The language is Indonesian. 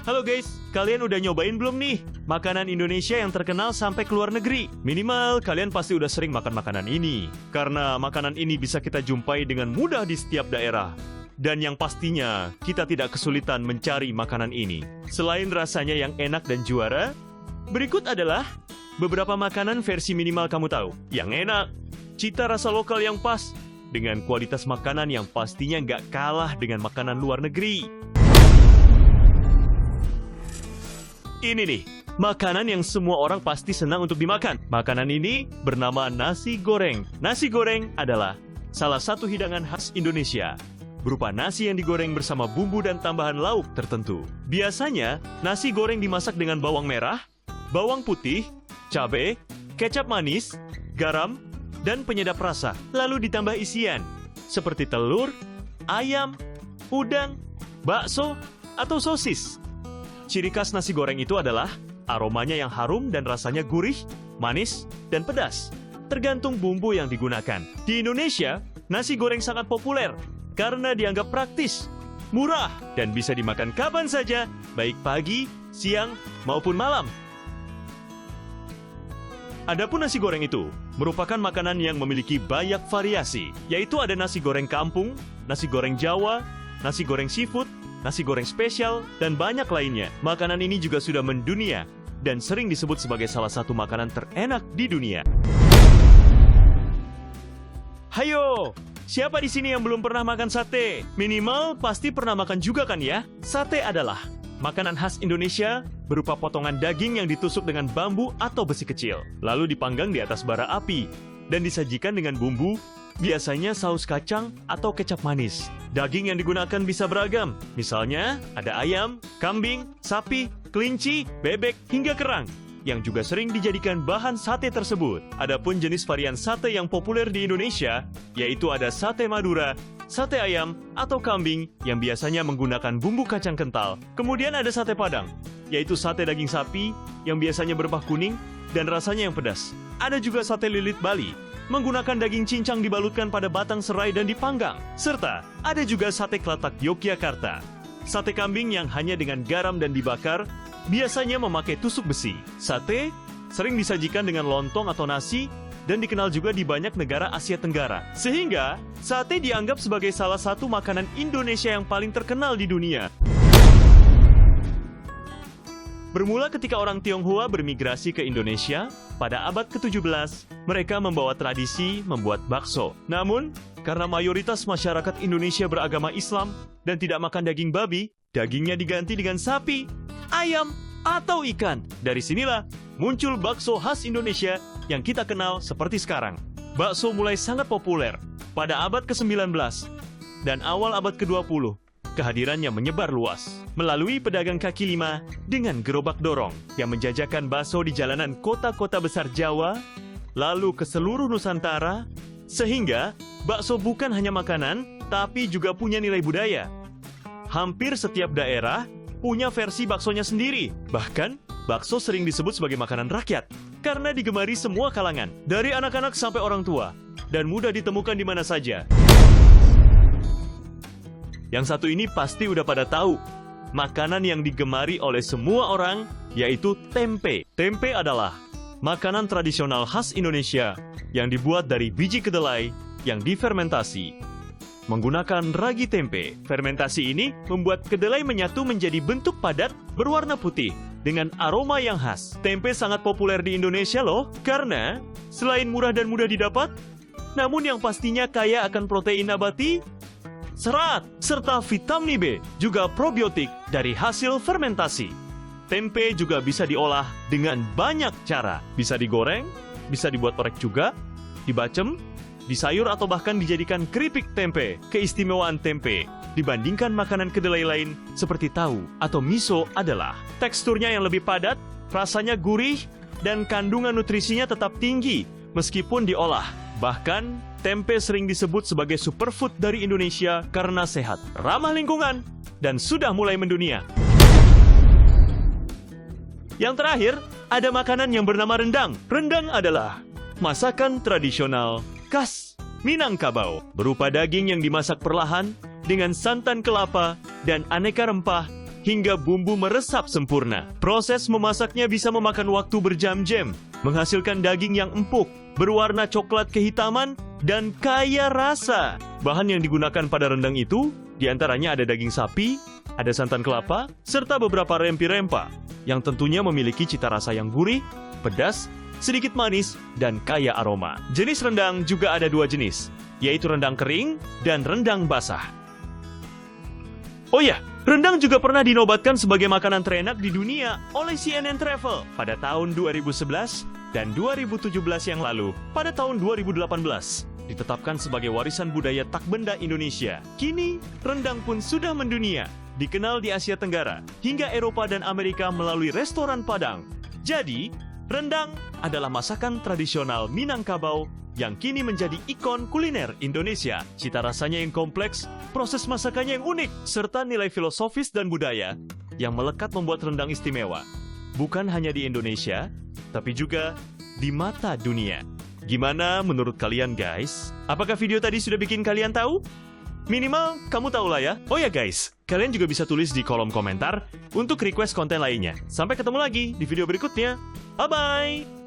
Halo guys, kalian udah nyobain belum nih makanan Indonesia yang terkenal sampai ke luar negeri? Minimal kalian pasti udah sering makan makanan ini. Karena makanan ini bisa kita jumpai dengan mudah di setiap daerah. Dan yang pastinya, kita tidak kesulitan mencari makanan ini. Selain rasanya yang enak dan juara, berikut adalah beberapa makanan versi minimal kamu tahu. Yang enak, cita rasa lokal yang pas, dengan kualitas makanan yang pastinya nggak kalah dengan makanan luar negeri. Ini nih, makanan yang semua orang pasti senang untuk dimakan. Makanan ini bernama nasi goreng. Nasi goreng adalah salah satu hidangan khas Indonesia, berupa nasi yang digoreng bersama bumbu dan tambahan lauk tertentu. Biasanya, nasi goreng dimasak dengan bawang merah, bawang putih, cabai, kecap manis, garam, dan penyedap rasa. Lalu ditambah isian, seperti telur, ayam, udang, bakso, atau sosis. Ciri khas nasi goreng itu adalah aromanya yang harum dan rasanya gurih, manis, dan pedas. Tergantung bumbu yang digunakan. Di Indonesia, nasi goreng sangat populer karena dianggap praktis, murah, dan bisa dimakan kapan saja, baik pagi, siang, maupun malam. Adapun nasi goreng itu merupakan makanan yang memiliki banyak variasi, yaitu ada nasi goreng kampung, nasi goreng Jawa, nasi goreng seafood, nasi goreng spesial, dan banyak lainnya. Makanan ini juga sudah mendunia dan sering disebut sebagai salah satu makanan terenak di dunia. Hayo, siapa di sini yang belum pernah makan sate? Minimal pasti pernah makan juga kan ya? Sate adalah makanan khas Indonesia berupa potongan daging yang ditusuk dengan bambu atau besi kecil, lalu dipanggang di atas bara api dan disajikan dengan bumbu, biasanya saus kacang atau kecap manis. Daging yang digunakan bisa beragam, misalnya ada ayam, kambing, sapi, kelinci, bebek, hingga kerang, yang juga sering dijadikan bahan sate tersebut. Adapun jenis varian sate yang populer di Indonesia, yaitu ada sate Madura, sate ayam, atau kambing yang biasanya menggunakan bumbu kacang kental. Kemudian ada sate Padang, yaitu sate daging sapi yang biasanya berpah kuning dan rasanya yang pedas. Ada juga sate lilit Bali, menggunakan daging cincang dibalutkan pada batang serai dan dipanggang. Serta ada juga sate kelatak Yogyakarta, sate kambing yang hanya dengan garam dan dibakar, biasanya memakai tusuk besi. Sate sering disajikan dengan lontong atau nasi dan dikenal juga di banyak negara Asia Tenggara. Sehingga, sate dianggap sebagai salah satu makanan Indonesia yang paling terkenal di dunia. Bermula ketika orang Tionghoa bermigrasi ke Indonesia, pada abad ke-17, mereka membawa tradisi membuat bakso. Namun, karena mayoritas masyarakat Indonesia beragama Islam dan tidak makan daging babi, dagingnya diganti dengan sapi, ayam, atau ikan. Dari sinilah muncul bakso khas Indonesia yang kita kenal seperti sekarang. Bakso mulai sangat populer pada abad ke-19 dan awal abad ke-20. Kehadirannya menyebar luas melalui pedagang kaki lima dengan gerobak dorong yang menjajakan bakso di jalanan kota-kota besar Jawa, lalu ke seluruh Nusantara, sehingga bakso bukan hanya makanan, tapi juga punya nilai budaya. Hampir setiap daerah punya versi baksonya sendiri. Bahkan, bakso sering disebut sebagai makanan rakyat karena digemari semua kalangan, dari anak-anak sampai orang tua, dan mudah ditemukan di mana saja. Yang satu ini pasti udah pada tahu, makanan yang digemari oleh semua orang, yaitu tempe. Tempe adalah makanan tradisional khas Indonesia yang dibuat dari biji kedelai yang difermentasi. Menggunakan ragi tempe, fermentasi ini membuat kedelai menyatu menjadi bentuk padat berwarna putih dengan aroma yang khas. Tempe sangat populer di Indonesia loh, karena selain murah dan mudah didapat, namun yang pastinya kaya akan protein nabati, serat, serta vitamin B, juga probiotik dari hasil fermentasi. Tempe juga bisa diolah dengan banyak cara. Bisa digoreng, bisa dibuat orek juga, dibacem, disayur atau bahkan dijadikan keripik tempe. Keistimewaan tempe dibandingkan makanan kedelai lain seperti tahu atau miso adalah teksturnya yang lebih padat, rasanya gurih, dan kandungan nutrisinya tetap tinggi meskipun diolah. Bahkan, tempe sering disebut sebagai superfood dari Indonesia karena sehat, ramah lingkungan, dan sudah mulai mendunia. Yang terakhir, ada makanan yang bernama rendang. Rendang adalah masakan tradisional khas Minangkabau, berupa daging yang dimasak perlahan dengan santan kelapa dan aneka rempah hingga bumbu meresap sempurna. Proses memasaknya bisa memakan waktu berjam-jam, menghasilkan daging yang empuk, berwarna coklat kehitaman, dan kaya rasa. Bahan yang digunakan pada rendang itu diantaranya ada daging sapi, ada santan kelapa, serta beberapa rempi-rempa yang tentunya memiliki cita rasa yang gurih, pedas, sedikit manis, dan kaya aroma. Jenis rendang juga ada dua jenis, yaitu rendang kering dan rendang basah. Oh ya, rendang juga pernah dinobatkan sebagai makanan terenak di dunia oleh CNN Travel pada tahun 2011 dan 2017 yang lalu. Pada tahun 2018, ditetapkan sebagai warisan budaya tak benda Indonesia. Kini, rendang pun sudah mendunia, dikenal di Asia Tenggara, hingga Eropa dan Amerika melalui restoran Padang. Jadi, rendang adalah masakan tradisional Minangkabau yang kini menjadi ikon kuliner Indonesia. Cita rasanya yang kompleks, proses masakannya yang unik, serta nilai filosofis dan budaya yang melekat membuat rendang istimewa. Bukan hanya di Indonesia, tapi juga di mata dunia. Gimana menurut kalian guys? Apakah video tadi sudah bikin kalian tahu? Minimal kamu tahu lah ya. Oh ya guys, kalian juga bisa tulis di kolom komentar untuk request konten lainnya. Sampai ketemu lagi di video berikutnya. Bye-bye!